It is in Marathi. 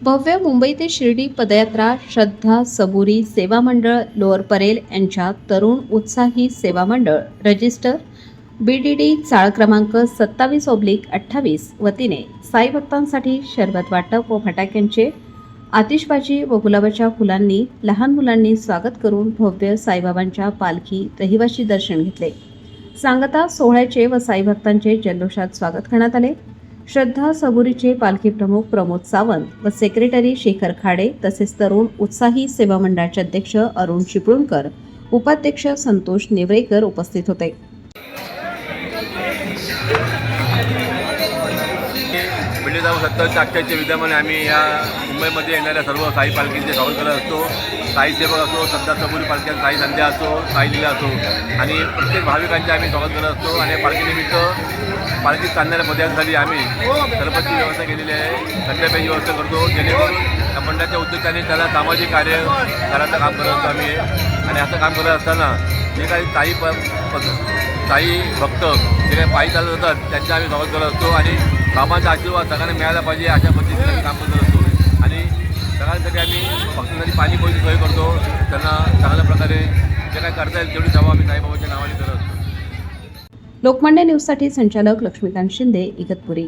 भव्य मुंबई ते शिर्डी पदयात्रा श्रद्धा सबुरी सेवा मंडळ लोअर परेल यांच्या तरुण उत्साही सेवा मंडळ रजिस्टर BDD चाळ क्रमांक 27/28 वतीने साई भक्तांसाठी शरबत वाटप व फटाक्यांचे आतिषबाजी व गुलाबाच्या फुलांनी लहान मुलांनी स्वागत करून भव्य साईबाबांच्या पालखी रहिवाशी दर्शन घेतले। सांगता सोहळ्याचे व साई भक्तांचे जल्लोषात स्वागत करण्यात आले। श्रद्धा सबुरीचे पालखी प्रमुख प्रमोद सावंत व सेक्रेटरी शेखर खाडे तसेच तरुण उत्साही सेवा मंडळाचे अध्यक्ष अरुण चिपळूणकर, उपाध्यक्ष संतोष नेवरेकर उपस्थित होते। पंडित 70-88 विद्यमाने आम्ही या मुंबईमध्ये येणाऱ्या सर्व साई पालखींचे स्वागत करत असतो। साई सेवक असो, श्रद्धा सबुरी पालख्या, साई संध्या असो, साई लीला असो आणि प्रत्येक भाविकांचे आम्ही स्वागत करत असतो। आणि पालखीनिमित्त पालखीत चालणाऱ्या पदयात्रेसाठी आम्ही सरबतची व्यवस्था केलेली आहे, संध्याकाळची व्यवस्था करतो, जेणेकरून या मंडळाच्या उद्देशाने त्याला सामाजिक कार्य करायचं काम करत असतो आम्ही। आणि असं काम करत असताना जे काही साई भक्त जे काही पायी चालत असतात त्यांचे आम्ही स्वागत करत असतो आणि बाबांचा आशीर्वाद सगळ्यांना मिळाला पाहिजे अशा पद्धतीने आम्ही काम करत असतो। आणि सगळ्यांसाठी आम्ही भक्तांसाठी पाणी पोळीची सोय करतो, त्यांना चांगल्या प्रकारे जे काही करता येईल तेवढी सेवा आम्ही साईबाबांच्या नावाने करत असतो। लोकमान्य न्यूजसाठी संचालक लक्ष्मीकांत शिंदे, इगतपुरी।